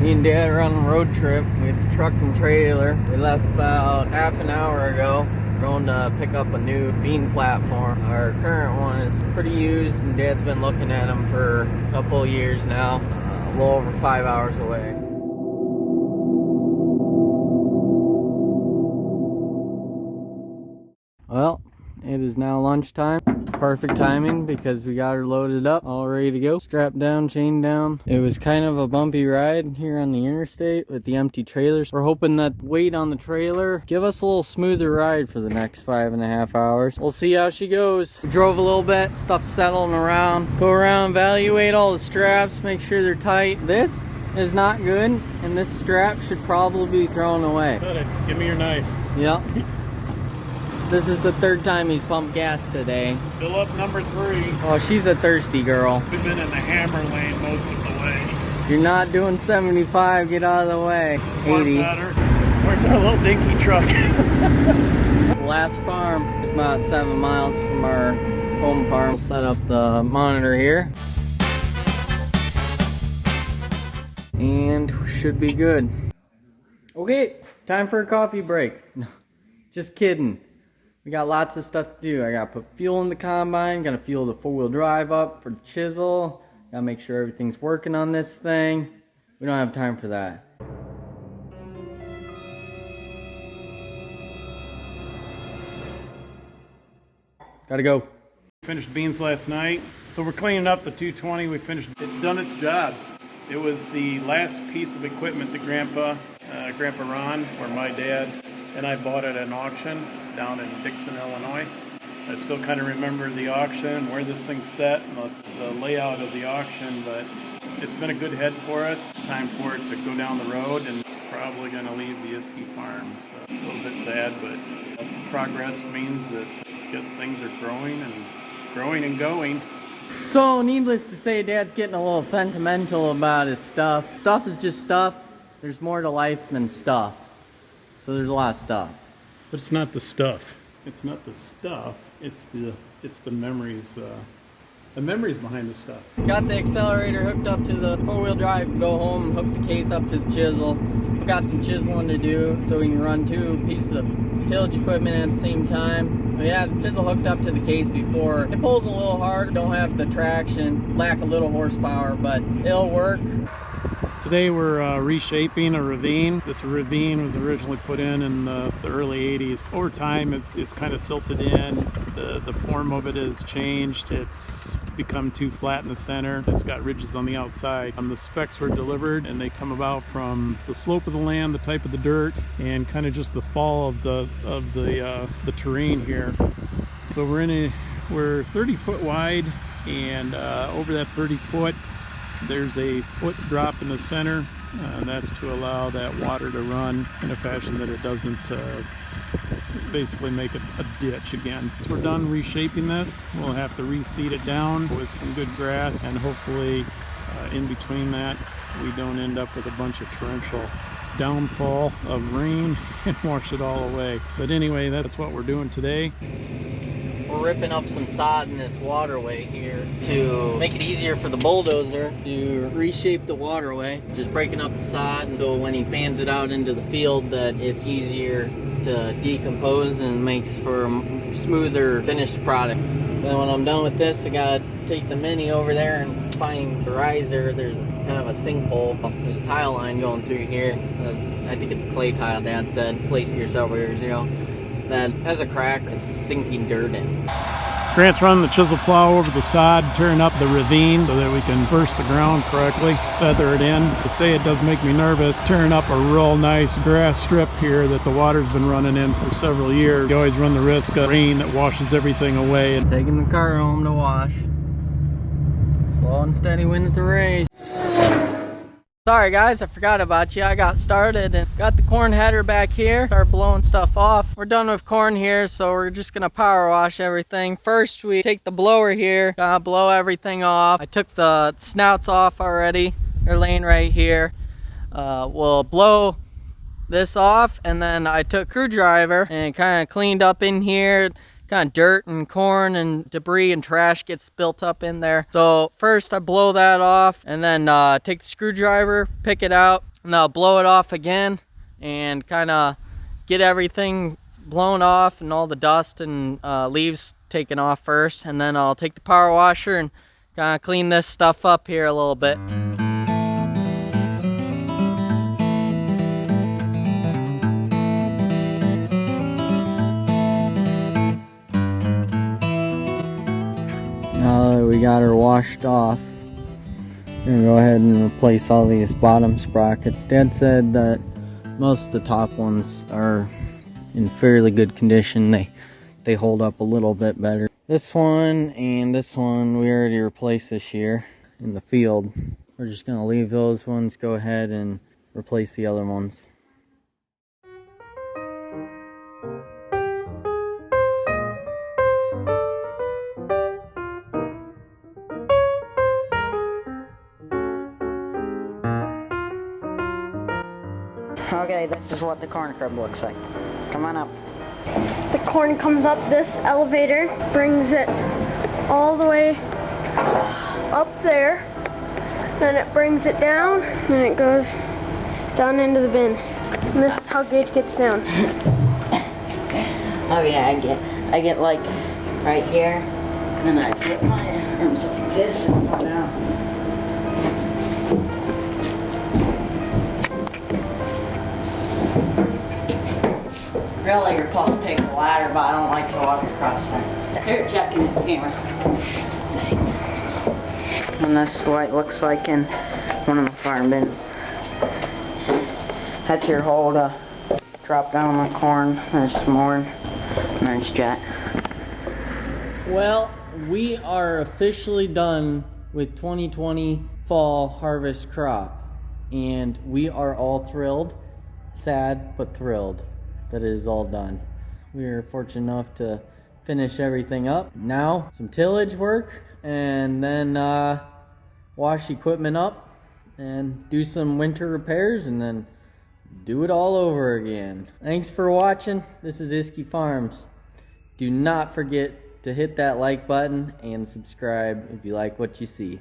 Me and Dad are on a road trip with the truck and trailer. We left about half an hour ago. We're going to pick up a new bean platform. Our current one is pretty used, and Dad's been looking at them for a couple of years now. A little over 5 hours away. Well, it is now lunchtime. Perfect timing because we got her loaded up, all ready to go. Strapped down, chained down. It was kind of a bumpy ride here on the interstate with the empty trailers. We're hoping that weight on the trailer give us a little smoother ride for the next 5.5 hours. We'll see how she goes. We drove a little bit, stuff settling around. Go around, evaluate all the straps, make sure they're tight. This is not good, and this strap should probably be thrown away. Got it. Give me your knife. Yep. This is the third time he's pumped gas today. Fill up number 3. Oh, she's a thirsty girl. We've been in the hammer lane most of the way. You're not doing 75, get out of the way. 80. Better. Where's our little dinky truck? Last farm is about 7 miles from our home farm. Set up the monitor here. And we should be good. Okay, time for a coffee break. No, just kidding. We got lots of stuff to do. I gotta put fuel in the combine, gotta fuel the 4-wheel drive up for the chisel, gotta make sure everything's working on this thing. We don't have time for that. Gotta go. Finished beans last night. So we're cleaning up the 220 we finished. It's done its job. It was the last piece of equipment that Grandpa Ron, or my dad, and I bought at an auction down in Dixon, Illinois. I still kind of remember the auction, where this thing's set, and the layout of the auction, but it's been a good head for us. It's time for it to go down the road, and probably going to leave the Iski farm. So a little bit sad, but progress means that I guess things are growing and going. So, needless to say, Dad's getting a little sentimental about his stuff. Stuff is just stuff. There's more to life than stuff. So there's a lot of stuff. But it's not the stuff. It's not the stuff. It's the memories. The memories behind the stuff. Got the accelerator hooked up to the 4-wheel drive. Go home, hook the case up to the chisel. We got some chiseling to do so we can run 2 pieces of tillage equipment at the same time. We had chisel hooked up to the case before. It pulls a little hard. Don't have the traction. Lack a little horsepower, but it'll work. Today we're reshaping a ravine. This ravine was originally put in the early 80s. Over time it's kind of silted in. The form of it has changed. It's become too flat in the center. It's got ridges on the outside. The specs were delivered and they come about from the slope of the land, the type of the dirt, and kind of just the fall of the terrain here. So we're 30 foot wide, and over that 30 foot there's a foot drop in the center, and that's to allow that water to run in a fashion that it doesn't basically make a ditch again. So we're done reshaping this. We'll have to reseed it down with some good grass, and hopefully in between that we don't end up with a bunch of torrential downfall of rain and wash it all away. But anyway, that's what we're doing today. We're ripping up some sod in this waterway here to make it easier for the bulldozer to reshape the waterway. Just breaking up the sod so when he fans it out into the field that it's easier to decompose and makes for a smoother finished product. Then when I'm done with this, I gotta take the Mini over there and find the riser. There's kind of a sinkhole. There's tile line going through here. I think it's clay tile, Dad said, placed here several years ago. That has a crack, it's sinking dirt in. Grant's running the chisel plow over the sod, tearing up the ravine so that we can burst the ground correctly, feather it in. To say it does make me nervous, tearing up a real nice grass strip here that the water's been running in for several years. You always run the risk of rain that washes everything away. Taking the car home to wash. Slow and steady wins the race. Sorry guys, I forgot about you. I got started and got the corn header back here. Start blowing stuff off. We're done with corn here, so we're just gonna power wash everything. First, we take the blower here, blow everything off. I took the snouts off already. They're laying right here. We'll blow this off, and then I took a screwdriver and kind of cleaned up in here. Kind of dirt and corn and debris and trash gets built up in there. So first I blow that off, and then take the screwdriver, pick it out, And I'll blow it off again and kind of get everything blown off and all the dust and leaves taken off first. And then I'll take the power washer and kind of clean this stuff up here a little bit. Now that we got her washed off, we're gonna go ahead and replace all these bottom sprockets. Dad said that most of the top ones are in fairly good condition. They hold up a little bit better. This one and this one we already replaced this year in the field. We're just gonna leave those ones, go ahead and replace the other ones. Okay, this is what the corn crib looks like. Come on up. The corn comes up this elevator, brings it all the way up there, then it brings it down, and it goes down into the bin. And this is how Gage gets down. Oh yeah, I get like right here, and I put my arms like this and go down. Really, you're supposed to take the ladder, but I don't like to walk across there. Here, checking it here. And that's what it looks like in one of the farm bins. That's your hole to drop down the corn. There's some more. And there's Jet. Well, we are officially done with 2020 fall harvest crop, and we are all thrilled, sad but thrilled that it is all done. We are fortunate enough to finish everything up. Now some tillage work, and then wash equipment up and do some winter repairs, and then do it all over again. Thanks for watching. This is Iskey Farms. Do not forget to hit that like button and subscribe if you like what you see.